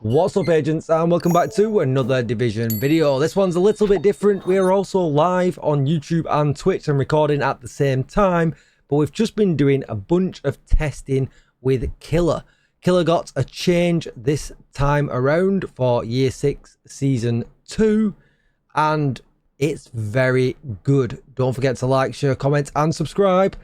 What's up, agents, and welcome back to another Division video. This one's a little bit different. We are also live on YouTube and Twitch and recording at the same time, but we've just been doing a bunch of testing with Killer. Killer got a change this time around for Year 6 Season 2, and it's very good. Don't forget to like, share, comment, and subscribe,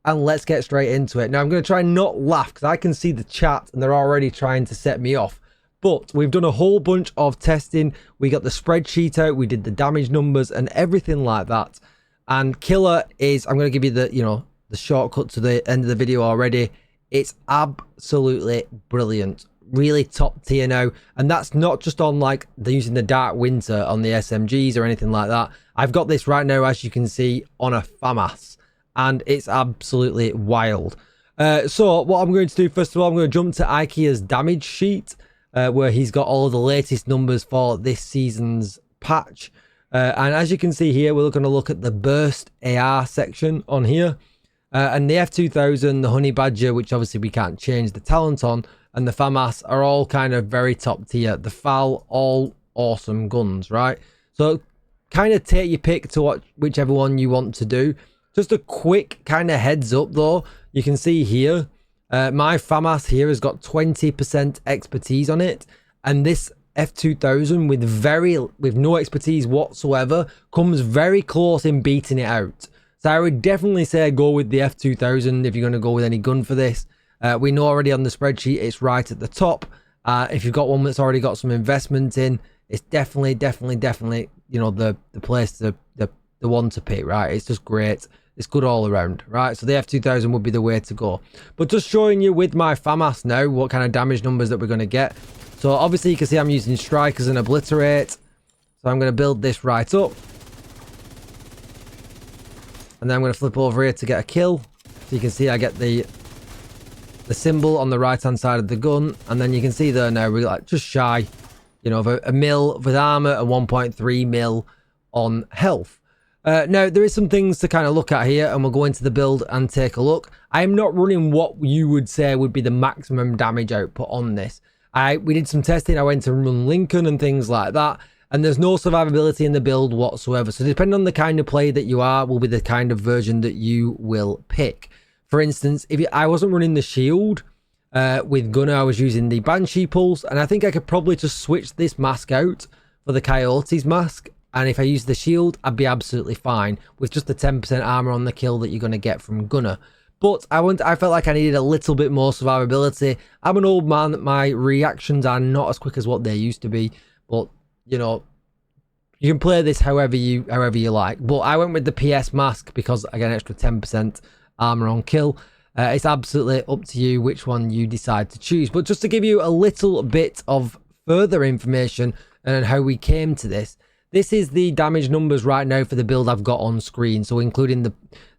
and let's get straight into it. Now, I'm going to try and not laugh because I can see the chat and they're already trying to set me off. But we've done a whole bunch of testing. We got the spreadsheet out. We did the damage numbers and everything like that. And Killer is, I'm going to give you the, the shortcut to the end of the video already. It's absolutely brilliant. Really top tier now. And that's not just on like using the Dark Winter on the SMGs or anything like that. I've got this right now, as you can see, on a FAMAS. And it's absolutely wild. So what I'm going to do, first of all, I'm going to jump to Inyear's damage sheet. Where he's got all of the latest numbers for this season's patch. And as you can see here, we're going to look at the burst AR section on here. And the F2000, the Honey Badger, which obviously we can't change the talent on, and the FAMAS are all kind of very top tier. The FAL, all awesome guns, right? So kind of take your pick to whichever one you want to do. Just a quick kind of heads up though, you can see here, my FAMAS here has got 20% expertise on it, and this F2000 with no expertise whatsoever comes very close in beating it out. So I would definitely say go with the F2000 if you're going to go with any gun for this. We know already on the spreadsheet it's right at the top. If you've got one that's already got some investment in, it's definitely the place the one to pick, right? It's just great. It's good all around, right? So the F2000 would be the way to go. But just showing you with my FAMAS now what kind of damage numbers that we're going to get. So obviously you can see I'm using Strikers and Obliterate. So I'm going to build this right up. And then I'm going to flip over here to get a kill. So you can see I get the symbol on the right hand side of the gun. And then you can see there now we're like just shy, of a mil with armor and 1.3 mil on health. Now, there is some things to kind of look at here, and we'll go into the build and take a look. I am not running what you would say would be the maximum damage output on this. We did some testing. I went to run Lincoln and things like that, and there's no survivability in the build whatsoever. So depending on the kind of player that you are, will be the kind of version that you will pick. For instance, if I wasn't running the shield with Gunner, I was using the Banshee Pulse, and I think I could probably just switch this mask out for the Coyote's mask. And if I use the shield, I'd be absolutely fine with just the 10% armor on the kill that you're going to get from Gunner. But I felt like I needed a little bit more survivability. I'm an old man. My reactions are not as quick as what they used to be. But, you can play this however you like. But I went with the PS mask because I get an extra 10% armor on kill. It's absolutely up to you which one you decide to choose. But just to give you a little bit of further information on how we came to this. This is the damage numbers right now for the build I've got on screen, so including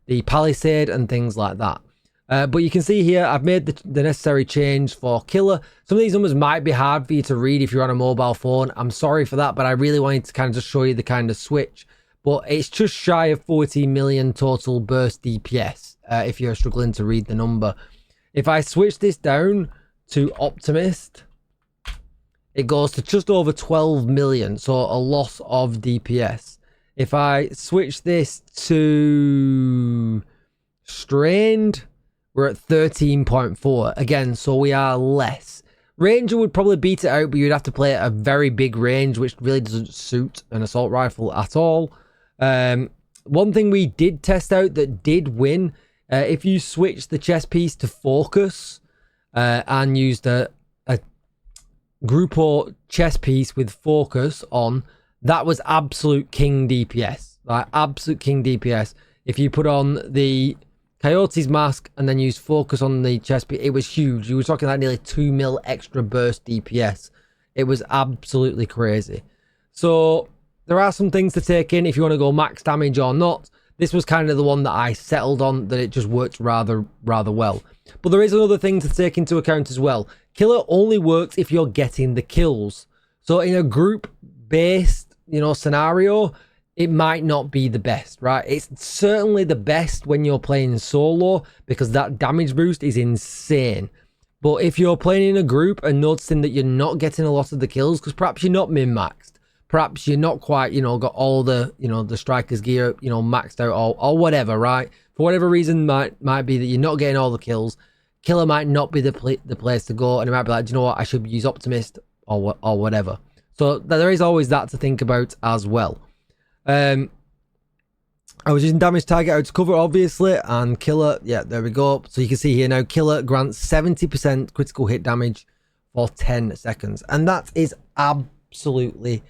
the Palisade and things like that. But you can see here, I've made the necessary change for Killer. Some of these numbers might be hard for you to read if you're on a mobile phone. I'm sorry for that, but I really wanted to kind of just show you the kind of switch. But it's just shy of 40 million total burst DPS, if you're struggling to read the number. If I switch this down to Optimist, it goes to just over 12 million, so a loss of DPS. If I switch this to Strained, we're at 13.4. Again, so we are less. Ranger would probably beat it out, but you'd have to play at a very big range, which really doesn't suit an assault rifle at all. One thing we did test out that did win, if you switch the chest piece to focus and used a Grupo chest piece with focus on, that was absolute king DPS, like absolute king DPS. If you put on the Coyote's mask and then use focus on the chest piece, it was huge. You were talking like nearly 2 mil extra burst DPS. It was absolutely crazy. So there are some things to take in if you want to go max damage or not. This was kind of the one that I settled on, that it just worked rather well. But there is another thing to take into account as well. Killer only works if you're getting the kills. So in a group-based, scenario, it might not be the best, right? It's certainly the best when you're playing solo because that damage boost is insane. But if you're playing in a group and noticing that you're not getting a lot of the kills, because perhaps you're not min-maxed, perhaps you're not quite, you know, got all the, you know, the striker's gear, you know, maxed out or whatever, right? For whatever reason, might be that you're not getting all the kills. Killer might not be the place to go, and it might be like, do you know what, I should use Optimist or whatever. So there is always that to think about as well. I was using damage target out to cover, obviously, and Killer, yeah, there we go. So you can see here now, Killer grants 70% critical hit damage for 10 seconds. And that is absolutely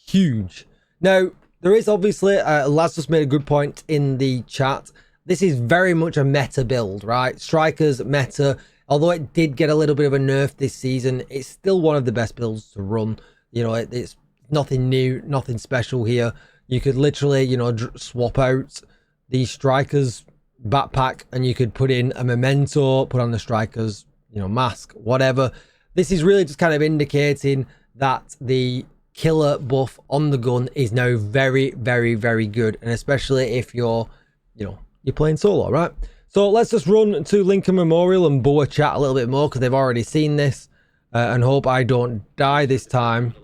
huge. Now, there is obviously, Laz just made a good point in the chat. This is very much a meta build, right? Strikers meta, although it did get a little bit of a nerf this season, it's still one of the best builds to run. You know, it's nothing new, nothing special here. You could literally, you know, swap out the Striker's backpack and you could put in a memento, put on the Striker's, you know, mask, whatever. This is really just kind of indicating that the Killer buff on the gun is now very, very, very good. And especially if you're, you know, you're playing solo, right? So let's just run to Lincoln Memorial and Boa chat a little bit more because they've already seen this. And hope I don't die this time.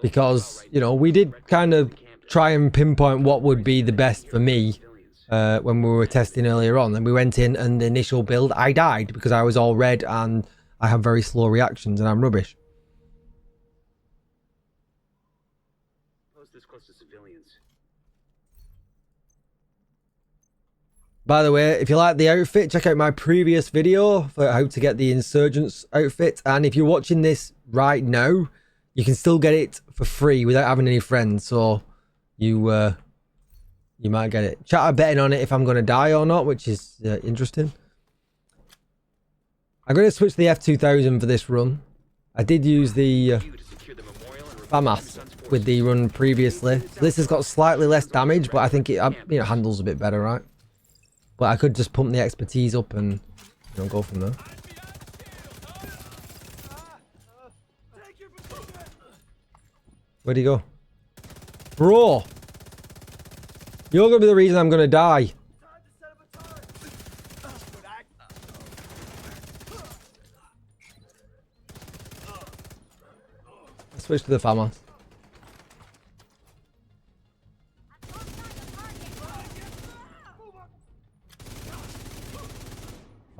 Because, you know, we did kind of try and pinpoint what would be the best for me when we were testing earlier on. And we went in and the initial build, I died because I was all red and I have very slow reactions and I'm rubbish. By the way, if you like the outfit, check out my previous video for how to get the Insurgent's outfit. And if you're watching this right now, you can still get it for free without having any friends, so you might get it. Chat are betting on it if I'm going to die or not, which is interesting. I'm going to switch to the F2000 for this run. I did use the FAMAS with the run previously. So this has got slightly less damage, but I think it, you know, handles a bit better, right? But I could just pump the expertise up and, you know, go from there. Where'd he go? Bro! You're gonna be the reason I'm gonna die. Let's switch to the FAMAS.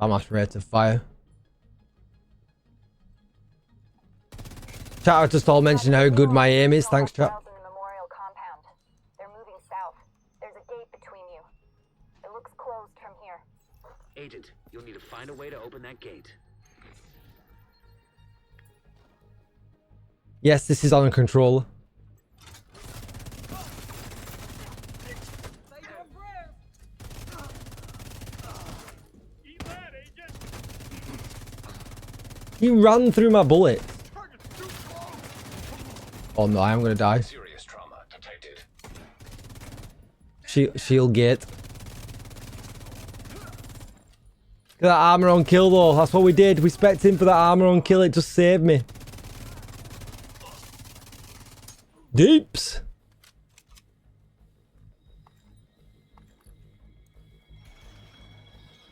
FAMAS rate of fire. Chat, I just all mentioned how good my aim is. Thanks, chat. They're moving south. There's a gate between you. It looks closed from here. Agent, you'll need to find a way to open that gate. Yes, this is on a controller. He ran through my bullet. Oh no, I am gonna die. Serious trauma detected. Shield gate. Look at that armor on kill though. That's what we did. We spec'd him for that armor on kill. It just saved me. Deeps.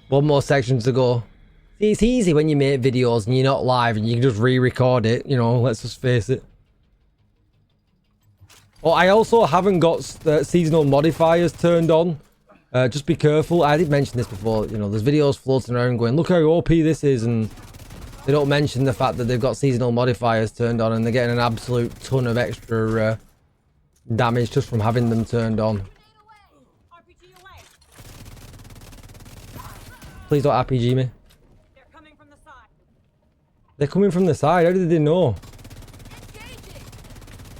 One more section to go. See, it's easy when you make videos and you're not live and you can just re-record it. You know, let's just face it. Oh, I also haven't got seasonal modifiers turned on. Just be careful. I did mention this before. You know, there's videos floating around going, look how OP this is. And they don't mention the fact that they've got seasonal modifiers turned on and they're getting an absolute ton of extra damage just from having them turned on. Please don't RPG me. They're coming from the side. They're coming from the side. How did they know?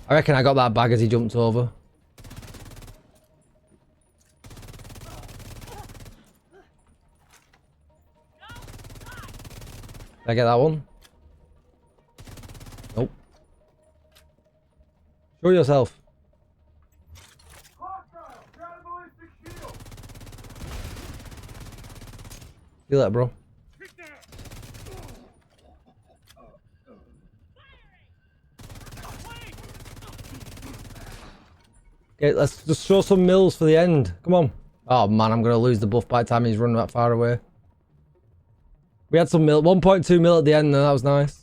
I reckon I got that bag as he jumped over. Did I get that one? Nope. Show yourself. See you later, bro. Okay, let's just show some mills for the end. Come on. Oh man, I'm going to lose the buff by the time he's running that far away. We had some mil, 1.2 mil at the end, and that was nice.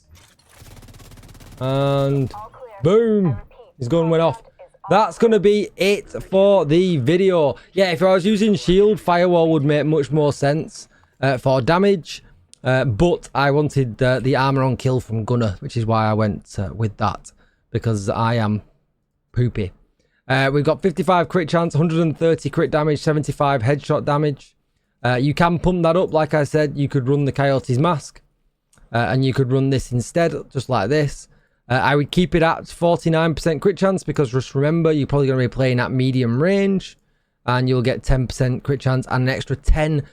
And All clear. boom, I repeat, his gun went off. compound is all That's going to be it for the video. Yeah, if I was using shield, firewall would make much more sense for damage. But I wanted the armor on kill from Gunner, which is why I went with that. Because I am poopy. We've got 55 crit chance, 130 crit damage, 75 headshot damage. You can pump that up, like I said. You could run the Coyote's Mask. And you could run this instead, just like this. I would keep it at 49% crit chance, because just remember, you're probably going to be playing at medium range. And you'll get 10% crit chance and an extra 10%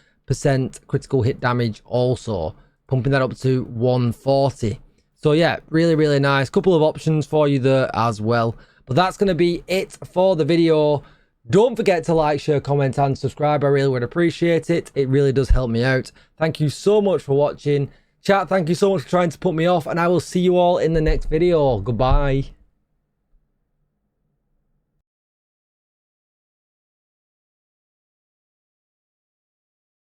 critical hit damage also. Pumping that up to 140. So yeah, really, really nice. Couple of options for you there as well. But that's going to be it for the video. Don't forget to like, share, comment, and subscribe. I really would appreciate it. It really does help me out. Thank you so much for watching. Chat, thank you so much for trying to put me off. And I will see you all in the next video. Goodbye.